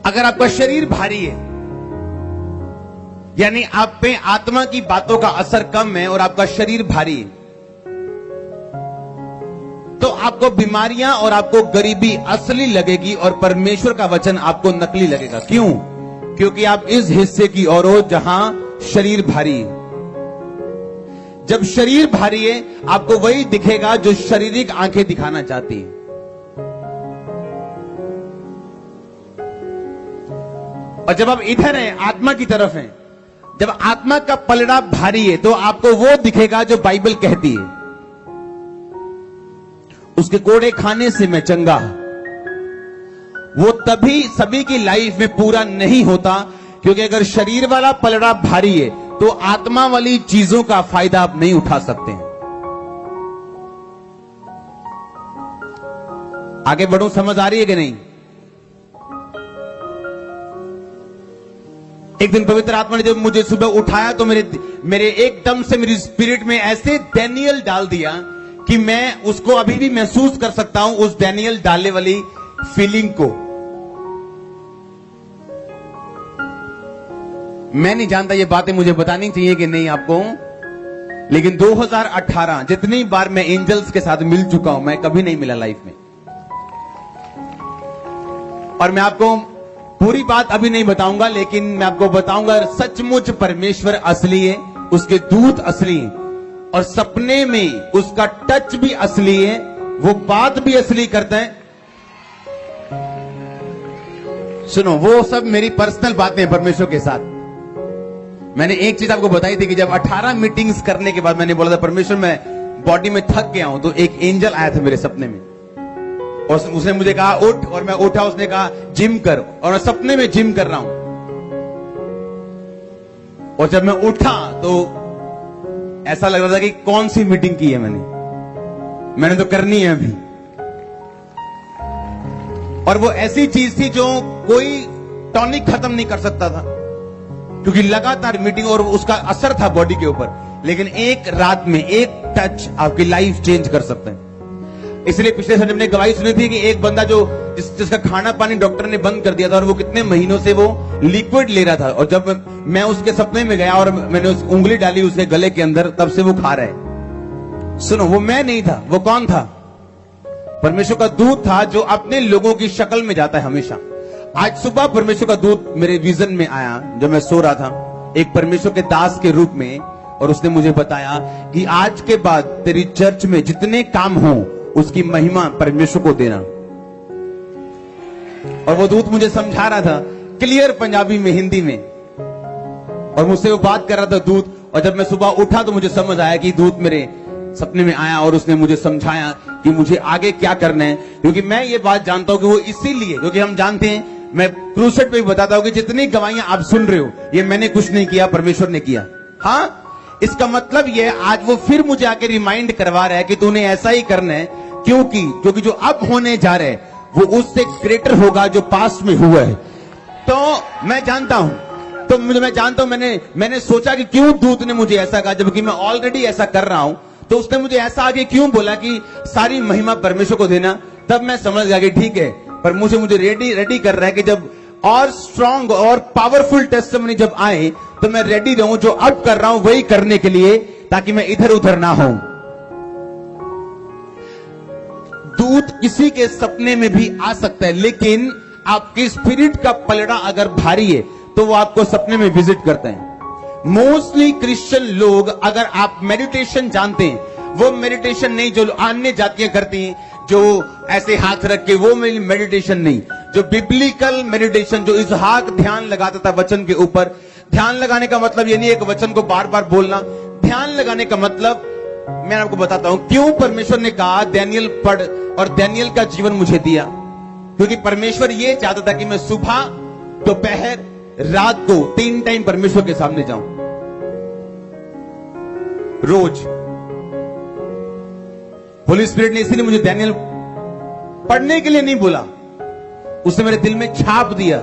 अगर आपका शरीर भारी है, यानी आप पे आत्मा की बातों का असर कम है और आपका शरीर भारी है, तो आपको बीमारियां और आपको गरीबी असली लगेगी और परमेश्वर का वचन आपको नकली लगेगा। क्यों? क्योंकि आप इस हिस्से की ओर हो जहां शरीर भारी है। जब शरीर भारी है, आपको वही दिखेगा जो शारीरिक आंखें दिखाना चाहती है। और जब आप इधर हैं, आत्मा की तरफ हैं, जब आत्मा का पलड़ा भारी है, तो आपको वो दिखेगा जो बाइबल कहती है, उसके कोड़े खाने से मैं चंगा। वो तभी सभी की लाइफ में पूरा नहीं होता, क्योंकि अगर शरीर वाला पलड़ा भारी है तो आत्मा वाली चीजों का फायदा आप नहीं उठा सकते हैं। आगे बढ़ो, समझ आ रही है कि नहीं? एक दिन पवित्र आत्मा ने जब मुझे सुबह उठाया तो मेरे एकदम से मेरी स्पिरिट में ऐसे डैनियल डाल दिया कि मैं उसको अभी भी महसूस कर सकता हूं, उस डैनियल डालने वाली फीलिंग को। मैं नहीं जानता ये बातें मुझे बतानी चाहिए कि नहीं आपको, लेकिन 2018 जितनी बार मैं एंजल्स के साथ मिल चुका हूं, मैं कभी नहीं मिला लाइफ में। और मैं आपको पूरी बात अभी नहीं बताऊंगा, लेकिन मैं आपको बताऊंगा सचमुच परमेश्वर असली है, उसके दूत असली है, और सपने में उसका टच भी असली है, वो बात भी असली करता है। सुनो, वो सब मेरी पर्सनल बातें हैं परमेश्वर के साथ। मैंने एक चीज आपको बताई थी कि जब 18 मीटिंग्स करने के बाद मैंने बोला था परमेश्वर मैं बॉडी में थक गया हूं, तो एक एंजल आया था मेरे सपने में और उसने मुझे कहा उठ, और मैं उठा। उसने कहा जिम कर, और मैं सपने में जिम कर रहा हूं। और जब मैं उठा तो ऐसा लग रहा था कि कौन सी मीटिंग की है मैंने तो करनी है अभी। और वो ऐसी चीज थी जो कोई टॉनिक खत्म नहीं कर सकता था, क्योंकि लगातार मीटिंग और उसका असर था बॉडी के ऊपर। लेकिन एक रात में एक टच आपकी लाइफ चेंज कर सकते हैं। इसलिए पिछले संडे हमने गवाही सुनी थी कि एक बंदा जिसका खाना पानी डॉक्टर ने बंद कर दिया था और वो कितने महीनों से वो लिक्विड ले रहा था, और जब मैं उसके सपने में गया और मैंने उस उंगली डाली उसके गले के अंदर, तब से वो खा रहा है। सुनो, वो मैं नहीं था, वो कौन था? परमेश्वर का दूत था जो अपने लोगों की शक्ल में जाता है हमेशा। आज सुबह परमेश्वर का दूत मेरे विजन में आया जब मैं सो रहा था, एक परमेश्वर के दास के रूप में, और उसने मुझे बताया कि आज के बाद तेरी चर्च में जितने काम हो उसकी महिमा परमेश्वर को देना। और वो दूत मुझे समझा रहा था क्लियर पंजाबी में, हिंदी में, और मुझसे वो बात कर रहा था दूत। और जब मैं सुबह उठा तो मुझे समझ आया कि दूत मेरे सपने में आया और उसने मुझे समझाया कि मुझे आगे क्या करना है। क्योंकि मैं ये बात जानता हूं कि वो इसीलिए, क्योंकि हम जानते हैं, मैं क्रूसेड पे भी बताता हूं कि जितनी गवाहियां आप सुन रहे हो ये मैंने कुछ नहीं किया, परमेश्वर ने किया। हाँ, इसका मतलब ये आज वो फिर मुझे आके रिमाइंड करवा रहा है कि तूने ऐसा ही करना है, क्योंकि जो अब होने जा रहा है वो उससे ग्रेटर होगा जो पास्ट में हुआ है। तो मैं जानता हूं, मैंने सोचा कि क्यों दूत ने मुझे ऐसा कहा, जबकि मैं ऑलरेडी ऐसा कर रहा हूं। तो उसने मुझे ऐसा आगे क्यों बोला कि सारी महिमा परमेश्वर को देना। तब मैं समझ गया कि ठीक है, पर मुझे रेडी कर रहा है कि जब और स्ट्रॉन्ग और पावरफुल टेस्टिमनी जब आए तो मैं रेडी रहूं, जो अब कर रहा हूं वही करने के लिए, ताकि मैं इधर उधर ना हूं। दूत किसी के सपने में भी आ सकता है, लेकिन आपकी स्पिरिट का पलड़ा अगर भारी है तो वो आपको सपने में विजिट करते हैं। मोस्टली क्रिश्चियन लोग, अगर आप मेडिटेशन जानते हैं, वो मेडिटेशन नहीं जो अन्य जातियां करती हैं, जो ऐसे हाथ रख के, वो मेरी मेडिटेशन नहीं। जो बिब्लिकल मेडिटेशन, जो इसहाक ध्यान लगाता था वचन के ऊपर। ध्यान लगाने का मतलब ये नहीं एक वचन को बार बार बोलना। ध्यान लगाने का मतलब, मैं आपको बताता हूं क्यों परमेश्वर ने कहा डैनियल पढ़, और डैनियल का जीवन मुझे दिया। क्योंकि परमेश्वर ये चाहता था कि मैं सुबह, दोपहर, रात को 3 टाइम परमेश्वर के सामने जाऊं रोज। होली स्पिरिट ने इसीलिए मुझे डैनियल पढ़ने के लिए नहीं बोला, उसने मेरे दिल में छाप दिया।